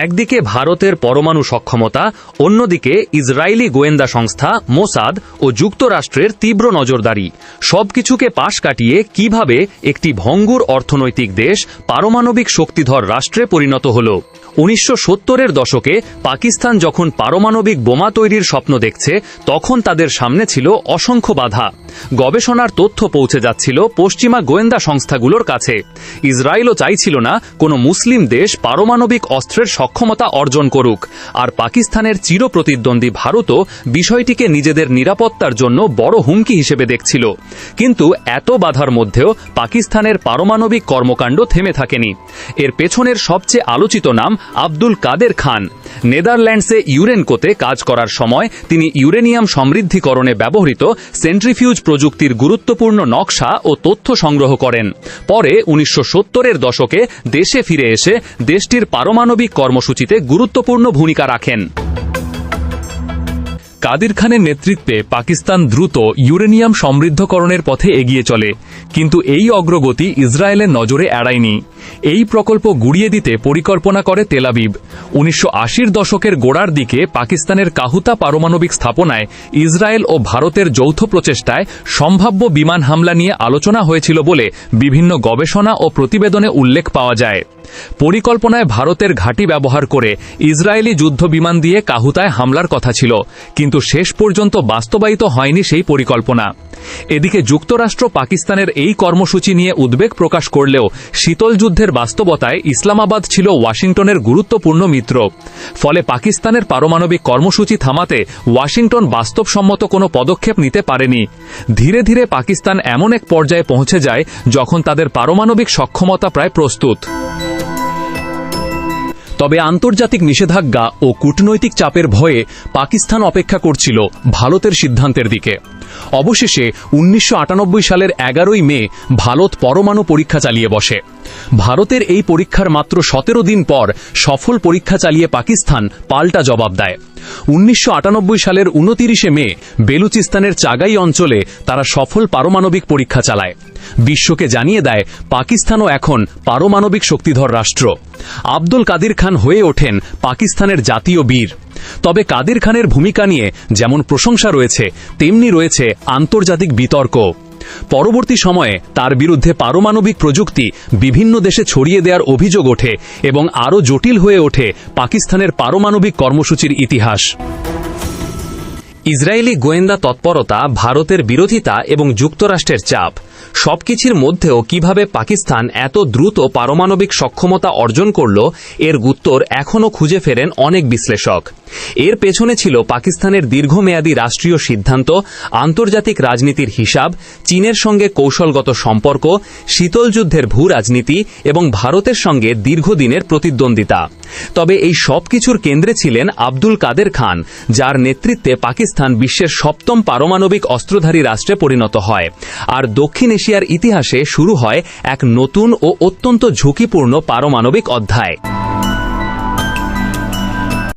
একদিকে ভারতের পরমাণু সক্ষমতা, অন্যদিকে ইসরায়েলি গোয়েন্দা সংস্থা মোসাদ ও যুক্তরাষ্ট্রের তীব্র নজরদারি, সবকিছুকে পাশ কাটিয়ে কিভাবে একটি ভঙ্গুর অর্থনৈতিক দেশ পারমাণবিক শক্তিধর রাষ্ট্রে পরিণত হল। 1970-এর দশকে পাকিস্তান যখন পারমাণবিক বোমা তৈরির স্বপ্ন দেখছে, তখন তাদের সামনে ছিল অসংখ্য বাধা। গবেষণার তথ্য পৌঁছে যাচ্ছিল পশ্চিমা গোয়েন্দা সংস্থাগুলোর কাছে। ইসরায়েলও চাইছিল না কোনো মুসলিম দেশ পারমাণবিক অস্ত্রের সক্ষমতা অর্জন করুক, আর পাকিস্তানের চিরপ্রতিদ্বন্দ্বী ভারতও বিষয়টিকে নিজেদের নিরাপত্তার জন্য বড় হুমকি হিসেবে দেখছিল। কিন্তু এত বাধার মধ্যেও পাকিস্তানের পারমাণবিক কর্মকাণ্ড থেমে থাকেনি। এর পেছনের সবচেয়ে আলোচিত নাম আব্দুল কাদের খান। নেদারল্যান্ডসে ইউরেনকোতে কাজ করার সময় তিনি ইউরেনিয়াম সমৃদ্ধিকরণে ব্যবহৃত সেন্ট্রিফিউজ প্রযুক্তির গুরুত্বপূর্ণ নকশা ও তথ্য সংগ্রহ করেন। পরে 1970-এর দশকে দেশে ফিরে এসে দেশটির পারমাণবিক কর্মসূচিতে গুরুত্বপূর্ণ ভূমিকা রাখেন। কাদের খানের নেতৃত্বে পাকিস্তান দ্রুত ইউরেনিয়াম সমৃদ্ধকরণের পথে এগিয়ে চলে, কিন্তু এই অগ্রগতি ইসরায়েলের নজরে এড়ায়নি। এই প্রকল্প গুড়িয়ে দিতে পরিকল্পনা করে তেল আবিব। 1980-র দশকের গোড়ার দিকে পাকিস্তানের কাহুতা পারমাণবিক স্থাপনায় ইসরায়েল ও ভারতের যৌথ প্রচেষ্টায় সম্ভাব্য বিমান হামলা নিয়ে আলোচনা হয়েছিল বলে বিভিন্ন গবেষণা ও প্রতিবেদনে উল্লেখ পাওয়া যায়। পরিকল্পনায় ভারতের ঘাঁটি ব্যবহার করে ইসরায়েলি যুদ্ধ বিমান দিয়ে কাহুতায় হামলার কথা ছিল, কিন্তু শেষ পর্যন্ত বাস্তবায়িত হয়নি সেই পরিকল্পনা। এদিকে যুক্তরাষ্ট্র পাকিস্তানের এই কর্মসূচি নিয়ে উদ্বেগ প্রকাশ করলেও শীতল যুদ্ধের বাস্তবতায় ইসলামাবাদ ছিল ওয়াশিংটনের গুরুত্বপূর্ণ মিত্র। ফলে পাকিস্তানের পারমাণবিক কর্মসূচি থামাতে ওয়াশিংটন বাস্তবসম্মত কোনো পদক্ষেপ নিতে পারেনি। ধীরে ধীরে পাকিস্তান এমন এক পর্যায়ে পৌঁছে যায় যখন তাদের পারমাণবিক সক্ষমতা প্রায় প্রস্তুত। তবে আন্তর্জাতিক নিষেধাজ্ঞা ও কূটনৈতিক চাপের ভয়ে পাকিস্তান অপেক্ষা করছিল ভারতের সিদ্ধান্তের দিকে। অবশেষে 1998 সালের 11 মে ভারত পরমাণু পরীক্ষা চালিয়ে বসে। ভারতের এই পরীক্ষার মাত্র 17 দিন পর সফল পরীক্ষা চালিয়ে পাকিস্তান পাল্টা জবাব দেয়। 1998 সালের 29 মে বেলুচিস্তানের চাগাই অঞ্চলে তারা সফল পারমাণবিক পরীক্ষা চালায়। বিশ্বকে জানিয়ে দেয় পাকিস্তানও এখন পারমাণবিক শক্তিধর রাষ্ট্র। আব্দুল কাদের খান হয়ে ওঠেন পাকিস্তানের জাতীয় বীর। তবে কাদের খানের ভূমিকা নিয়ে যেমন প্রশংসা রয়েছে, তেমনি রয়েছে আন্তর্জাতিক বিতর্ক। পরবর্তী সময়ে তার বিরুদ্ধে পারমাণবিক প্রযুক্তি বিভিন্ন দেশে ছড়িয়ে দেওয়ার অভিযোগ ওঠে এবং আরও জটিল হয়ে ওঠে পাকিস্তানের পারমাণবিক কর্মসূচির ইতিহাস। ইসরায়েলি গোয়েন্দা তৎপরতা, ভারতের বিরোধিতা এবং যুক্তরাষ্ট্রের চাপ, সবকিছুর মধ্যেও কিভাবে পাকিস্তান এত দ্রুত পারমাণবিক সক্ষমতা অর্জন করল, এর উত্তর এখনও খুঁজে ফেরেন অনেক বিশ্লেষক। এর পেছনে ছিল পাকিস্তানের দীর্ঘমেয়াদী রাষ্ট্রীয় সিদ্ধান্ত, আন্তর্জাতিক রাজনীতির হিসাব, চীনের সঙ্গে কৌশলগত সম্পর্ক, শীতল যুদ্ধের ভূ রাজনীতি এবং ভারতের সঙ্গে দীর্ঘদিনের প্রতিদ্বন্দ্বিতা। তবে এই সবকিছুর কেন্দ্রে ছিলেন আব্দুল কাদের খান, যার নেতৃত্বে পাকিস্তান বিশ্বের 7ম পারমাণবিক অস্ত্রধারী রাষ্ট্রে পরিণত হয়। আর দক্ষিণ এশিয়ার ইতিহাসে শুরু হয় এক নতুন ও অত্যন্ত ঝুঁকিপূর্ণ পারমাণবিক অধ্যায়।